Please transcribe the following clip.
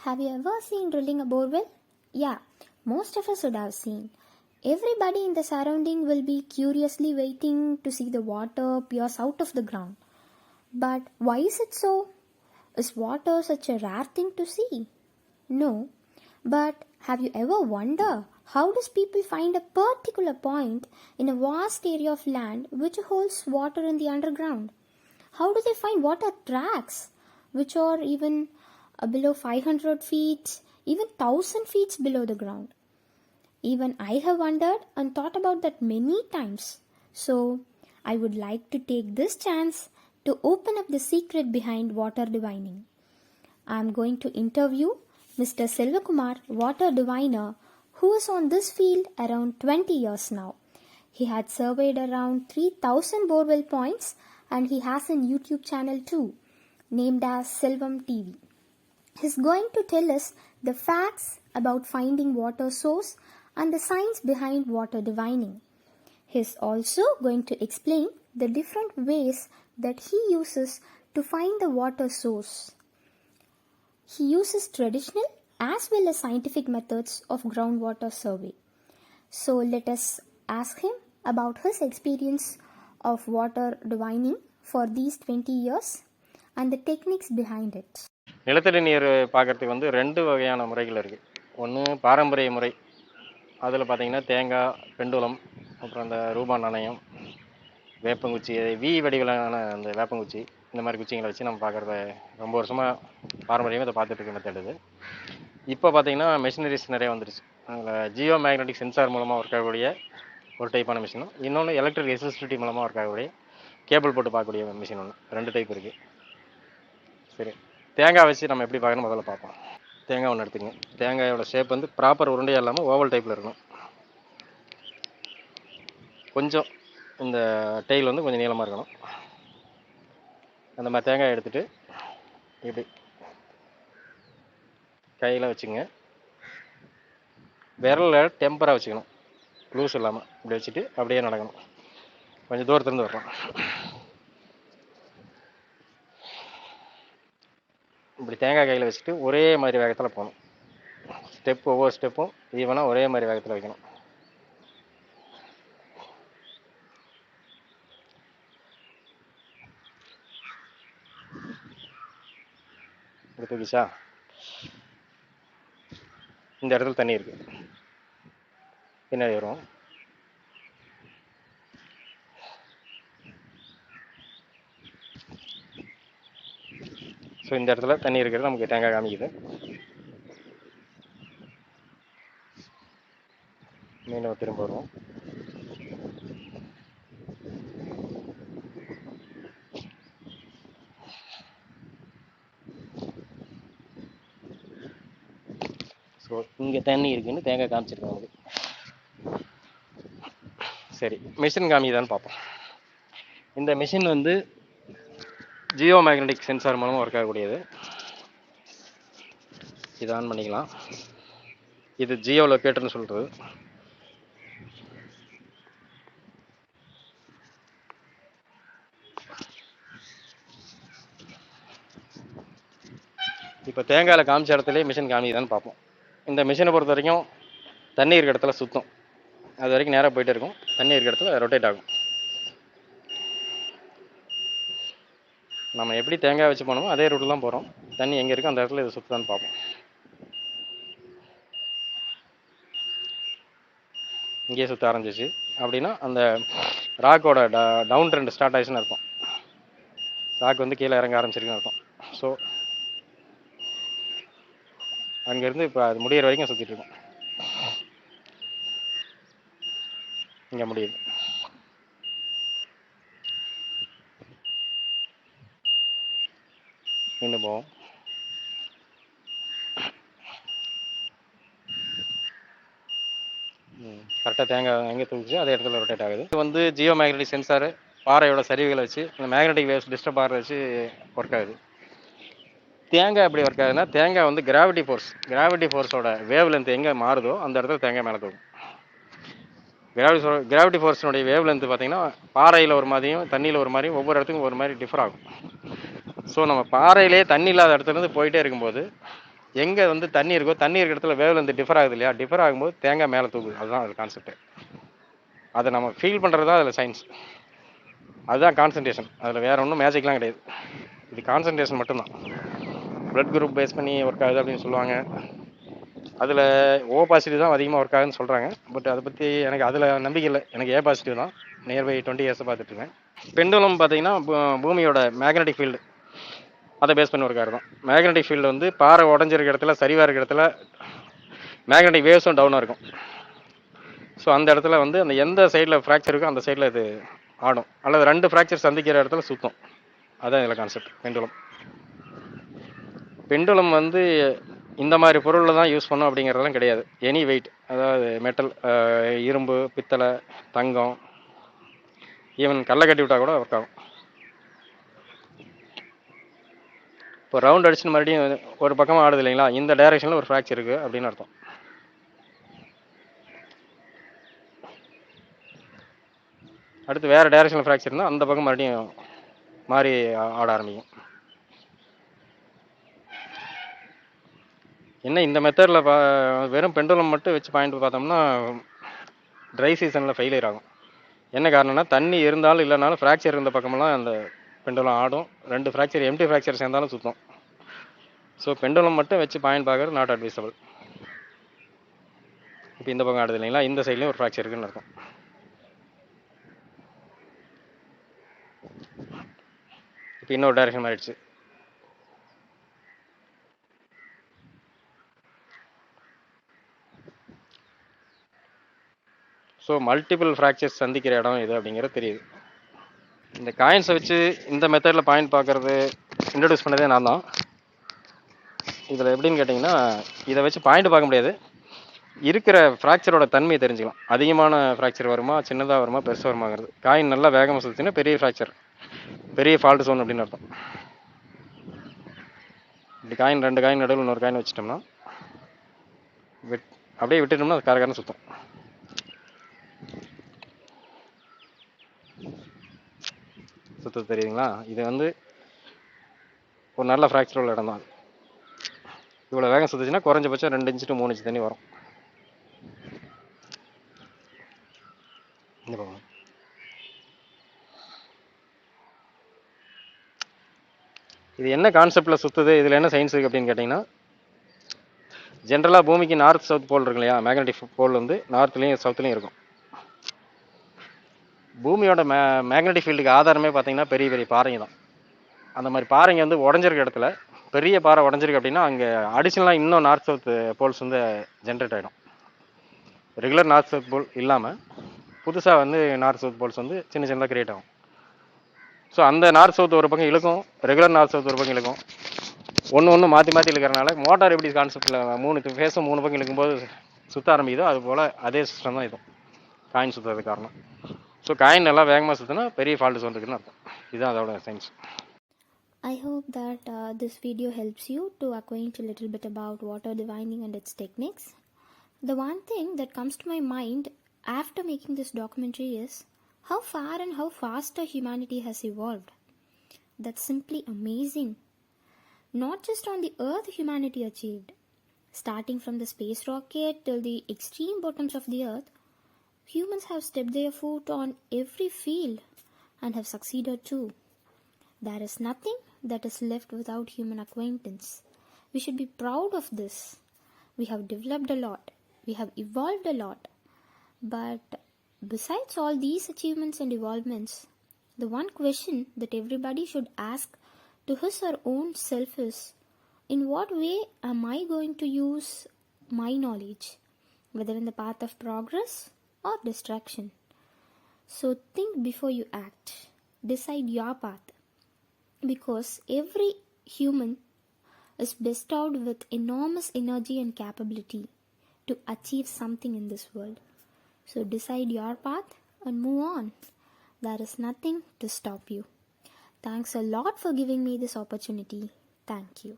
Have you ever seen drilling a borewell? Yeah, most of us would have seen. Everybody in the surrounding will be curiously waiting to see the water pierce out of the ground. But why is it so? Is water such a rare thing to see? No. But have you ever wondered how does people find a particular point in a vast area of land which holds water in the underground? How do they find water tracks which are even below 500 feet, even 1000 feet below the ground? Even I have wondered and thought about that many times. So, I would like to take this chance to open up the secret behind water divining. I am going to interview Mr. Selvakumar, water diviner, who is on this field around 20 years now. He had surveyed around 3000 borewell points and he has a YouTube channel too, named as Selvam TV. He's going to tell us the facts about finding water source and the science behind water divining. He's also going to explain the different ways that he uses to find the water source. He uses traditional as well as scientific methods of groundwater survey. So let us ask him about his experience of water divining for these 20 years and the techniques behind it. நிலத்தடி நீர் பார்க்கறதுக்கு வந்து ரெண்டு வகையான முறைகள் இருக்குது. ஒன்று பாரம்பரிய முறை, அதில் பார்த்தீங்கன்னா தேங்காய், பெண்டுலம், அப்புறம் அந்த ரூபா நாணயம், வேப்பங்குச்சி, வி வடிவிலான அந்த வேப்பங்குச்சி, இந்த மாதிரி குச்சிங்களை வச்சு நம்ம பார்க்குறத ரொம்ப வருஷமாக பாரம்பரியமாக இதை பார்த்துட்டு இருக்க மெத்தட் இது. இப்போ பார்த்தீங்கன்னா மெஷினரிஸ் நிறைய வந்துருச்சு. அதில் ஜியோ மேக்னெட்டிக் சென்சார் மூலமாக ஒர்க் ஆகக்கூடிய ஒரு டைப்பான மிஷினும், இன்னொன்று எலக்ட்ரிக் எலக்ட்ரிசிட்டி மூலமாக ஒர்க் ஆகக்கூடிய கேபிள் போட்டு பார்க்கக்கூடிய மிஷின் ஒன்று, ரெண்டு டைப் இருக்குது. சரி, தேங்காய் வச்சு நம்ம எப்படி பார்க்கணும் முதல்ல பார்ப்போம். தேங்காய் ஒன்று எடுத்துங்க. தேங்காயோட ஷேப் வந்து ப்ராப்பர் உருண்டையாக இல்லாமல் ஓவல் டைப்பில் இருக்கணும். கொஞ்சம் இந்த டெயில் வந்து கொஞ்சம் நீளமாக இருக்கணும். அந்த மாதிரி தேங்காய் எடுத்துகிட்டு இப்படி கையில் வச்சுங்க. விரலில் டெம்பராக வச்சுக்கணும், லூஸ் இல்லாமல். இப்படி வச்சுட்டு அப்படியே நடக்கணும். கொஞ்சம் தூரத்துலேருந்து வரலாம். இப்படி தேங்காய் கையில் வச்சுட்டு ஒரே மாதிரி வேகத்தில் போகணும். ஒவ்வொரு ஸ்டெப்பும் ஈவனாக ஒரே மாதிரி வேகத்தில் வைக்கணும். இப்படி தூக்கிச்சா, இந்த இடத்துல தண்ணி இருக்கு, பின்னாடி வரும். ஸோ இந்த இடத்துல தண்ணி இருக்கிறது நமக்கு தேங்காய் காமிக்குது. மீன் திரும்ப வருவோம். ஸோ இங்கே தண்ணி இருக்குன்னு தேங்காய் காமிச்சிருக்கோம் நமக்கு. சரி, மிஷின் காமிக்குதான்னு பார்ப்போம். இந்த மிஷின் வந்து ஜியோ மேக்னெட்டிக் சென்சார் மூலமாக ஒர்க் ஆகக்கூடியது. இது ஆன் பண்ணிக்கலாம். இது ஜியோ லொக்கேட்டர்னு சொல்கிறது. இப்போ தேங்காயில் காமிச்ச இடத்துலேயே மிஷின் காமிக்குதான்னு பார்ப்போம். இந்த மிஷினை பொறுத்த வரைக்கும் தண்ணி இருக்கிற இடத்துல சுத்தம், அது வரைக்கும் நேராக போயிட்டே இருக்கும். தண்ணி இருக்கிற இடத்துல ரொட்டேட் ஆகும். நம்ம எப்படி தேங்காய் வச்சு போனோமோ அதே ரூட்டில் தான் போகிறோம். தண்ணி எங்கே இருக்கோ அந்த இடத்துல இதை சுற்றுதான்னு பார்ப்போம். இங்கேயே சுற்ற ஆரம்பிச்சிச்சு அப்படின்னா அந்த ராக்கோட டவுன் ட்ரெண்ட் ஸ்டார்ட் ஆயிடுச்சுன்னு இருக்கும். ராக் வந்து கீழே இறங்க ஆரம்பிச்சிருக்குன்னு இருக்கும். ஸோ அங்கேருந்து இப்போ அது முடிகிற வரைக்கும் சுற்றிட்டு இருக்கோம். இங்கே முடியுது. இன்னும் போவோம். கரெக்டாக தேங்காய் எங்கே தூக்கிச்சு அதே இடத்துல ரொட்டேட் ஆகுது. இது வந்து ஜியோ மேக்னெட்டிக் சென்சாரு பாறையோட சரிவுகளை வச்சு இந்த மேக்னெட்டிக் வேவ்ஸ் டிஸ்டர்ப் ஆகிற வச்சு ஒர்க் ஆகுது. தேங்காய் எப்படி ஒர்க் ஆகுதுன்னா, தேங்காய் வந்து கிராவிட்டி ஃபோர்ஸோட வேவ் லென்த் எங்கே மாறுதோ அந்த இடத்துல தேங்காய் மேலே தூக்கும். கிராவிட்டி ஃபோர்ஸினுடைய வேவ் லென்த் பார்த்தீங்கன்னா பாறையில் ஒரு மாதிரியும் தண்ணியில் ஒரு மாதிரியும் ஒவ்வொரு இடத்துக்கும் ஒரு மாதிரி டிஃபர் ஆகும். ஸோ நம்ம பாறையிலே தண்ணி இல்லாத இடத்துலேருந்து போயிட்டே இருக்கும்போது எங்கே வந்து தண்ணி இருக்கோ, தண்ணி இருக்கிற இடத்துல வேவ் லென்த் டிஃபர் ஆகுது இல்லையா, டிஃபர் ஆகும்போது தேங்காய் மேலே தூக்குது. அதுதான் அது கான்செப்ட். அதை நம்ம ஃபீல் பண்ணுறது தான் அதில் சயின்ஸ். அதுதான் கான்சன்ட்ரேஷன். அதில் வேறு ஒன்றும் மேஜிக்லாம் கிடையாது. இது கான்சன்ட்ரேஷன் மட்டும்தான். பிளட் குரூப் பேஸ் பண்ணி ஒர்க் ஆகுது அப்படின்னு சொல்லுவாங்க. அதில் ஓ பாசிட்டிவ் தான் அதிகமாக ஒர்க் ஆகுதுன்னு சொல்கிறாங்க. பட் அதை பற்றி எனக்கு அதில் நம்பிக்கை இல்லை. எனக்கு ஏ பாசிட்டிவ் தான். நியர்பை 20 இயர்ஸை பார்த்துட்ருக்கேன். பெண்டுலம் பார்த்தீங்கன்னா பூமியோட மேக்னெட்டிக் ஃபீல்டு அதை பேஸ் பண்ணி ஒர்க் ஆகுது. மேக்னெட்டிக் ஃபீல்டு வந்து பாறை உடஞ்சிருக்க இடத்துல, சரிவாக இருக்கிற இடத்துல மேக்னெட்டிக் வேவ்ஸும் டவுனாக இருக்கும். ஸோ அந்த இடத்துல வந்து அந்த எந்த சைடில் ஃப்ராக்சர் இருக்கோ அந்த சைடில் இது ஆடும். அல்லது 2 ஃப்ராக்சர் சந்திக்கிற இடத்துல சுத்தம். அதான் இதில் கான்செப்ட் பெண்டுலம். பெண்டுலம் வந்து இந்த மாதிரி பொருளில் தான் யூஸ் பண்ணோம் அப்படிங்கிறதெல்லாம் கிடையாது. எனி வெயிட், அதாவது மெட்டல், இரும்பு, பித்தளை, தங்கம், ஈவன் கல்லை கட்டி விட்டால் கூட ஒர்க் ஆகும். இப்போ ரவுண்ட் அடிச்சுன்னு மறுபடியும் ஒரு பக்கமாக ஆடுது இல்லைங்களா, இந்த டைரெக்ஷனில் ஒரு ஃப்ராக்சர் இருக்குது அப்படின்னு அர்த்தம். அடுத்து வேறு டைரெக்ஷனில் ஃப்ராக்சர் இருந்தால் அந்த பக்கம் மறுபடியும் மாறி ஆட ஆரம்பிக்கும். என்ன இந்த மெத்தடில் வெறும் பெண்டுலம் மட்டும் வச்சு பாயிண்ட் பார்த்தோம்னா ட்ரை சீசனில் ஃபெயிலியர் ஆகும். என்ன காரணம்னா, தண்ணி இருந்தாலும் இல்லைனாலும் ஃப்ராக்சர் இருந்த பக்கமெல்லாம் அந்த பெண்டுலம் ஆடும். 2 ஃப்ராக்சர் எம்டி ஃப்ராக்சர் சேர்ந்தாலும் சுத்தம். ஸோ பெண்டுலம் மட்டும் வச்சு பாயிண்ட் பார்க்குறது நாட் அட்வைசபிள். இப்போ இந்த பக்கம் ஆடுது இல்லைங்களா, இந்த சைட்லேயும் ஒரு ஃப்ராக்சர் இருக்குன்னு அர்த்தம். இப்போ இன்னொரு டைரக்ஷன் ஆயிடுச்சு. ஸோ மல்டிபிள் ஃப்ராக்சர்ஸ் சந்திக்கிற இடம் இது அப்படிங்கிறது தெரியுது. இந்த காயின்ஸை வச்சு இந்த மெத்தடில் பாயிண்ட் பார்க்குறது இன்ட்ரடியூஸ் பண்ணதே நான் தான். இதில் எப்படின்னு கேட்டிங்கன்னா, இதை வச்சு பாயிண்ட் பார்க்க முடியாது, இருக்கிற ஃப்ராக்சரோட தன்மையை தெரிஞ்சுக்கலாம். அதிகமான ஃப்ராக்சர் வருமா, சின்னதாக வருமா, பெருசாக வருமாங்கிறது. காயின் நல்லா வேகமாக சுற்றுச்சுன்னா பெரிய ஃப்ராக்சர், பெரிய ஃபால்ட் ஜோன் அப்படின்னு அர்த்தம். இப்படி காயின் 2 காயின் நடுவில் இன்னொரு காயின் வச்சுட்டோம்னா அப்படியே விட்டுட்டோம்னா அது காரக்காரன்னு சுத்தம். சுத்தம் தெரியுதுங்களா? இது வந்து ஒரு நல்ல ஃப்ராக்சர் உள்ள இடம் தான். இவ்வளோ வேகம் சுற்றுச்சுன்னா குறைஞ்சபட்சம் 2 இன்ச்சு to 3 இன்ச்சு தண்ணி வரும். இது என்ன கான்செப்டில் சுற்றுது, இதில் என்ன சயின்ஸ் இருக்குது அப்படின்னு கேட்டிங்கன்னா, ஜென்ரலாக பூமிக்கு நார்த் சவுத் போல் இருக்கு இல்லையா, மேக்னெட்டிக் போல் வந்து நார்த்லேயும் சவுத்துலேயும் இருக்கும். பூமியோட மேக்னெட்டிக் ஃபீல்டுக்கு ஆதாரமே பார்த்தீங்கன்னா பெரிய பெரிய பாறைங்க தான். அந்த மாதிரி பாறைங்க வந்து உடஞ்சிருக்க இடத்துல, பெரிய பாறை உடஞ்சிருக்கு அப்படின்னா அங்கே அடிஷனலாக இன்னும் நார்த் சவுத் போல்ஸ் வந்து ஜென்ரேட் ஆகிடும். ரெகுலர் நார்த் சவுத் போல் இல்லாமல் புதுசாக வந்து நார்த் சவுத் போல்ஸ் வந்து சின்ன சின்னதாக கிரியேட் ஆகும். ஸோ அந்த நார்த் சவுத் ஒரு பக்கம் இழுக்கும், ரெகுலர் நார்த் சவுத் ஒரு பக்கம் இழுக்கும். ஒன்று மாற்றி மாற்றி இழுக்கிறனால மோட்டார் எப்படி கான்செப்டில் 3 ஃபேஸும் 3 பக்கம் இழுக்கும்போது சுற்ற ஆரம்பிக்குதோ அது போல் அதே சிஸ்டம் தான் இதுவும் காயின் சுற்றுறது காரணம். ஸோ காயின் நல்லா வேகமாக சுற்றினா பெரிய ஃபால்ட் ஜோன் இருக்குன்னு அர்த்தம். இதுதான் அதோட science. I hope that this video helps you to acquaint a little bit about water divining and its techniques. The one thing that comes to my mind after making this documentary is how far and how faster humanity has evolved. That's simply amazing. Not just on the earth humanity achieved. Starting from the space rocket till the extreme bottoms of the earth, humans have stepped their foot on every field and have succeeded too. There is nothing that is left without human acquaintance. We should be proud of this. We have developed a lot. We have evolved a lot. But besides all these achievements and evolvements, the one question that everybody should ask to his or own self is, in what way am I going to use my knowledge, whether in the path of progress or distraction? So think before you act. Decide your path. Because every human is bestowed with enormous energy and capability to achieve something in this world. So decide your path and move on. There is nothing to stop you. Thanks a lot for giving me this opportunity. Thank you.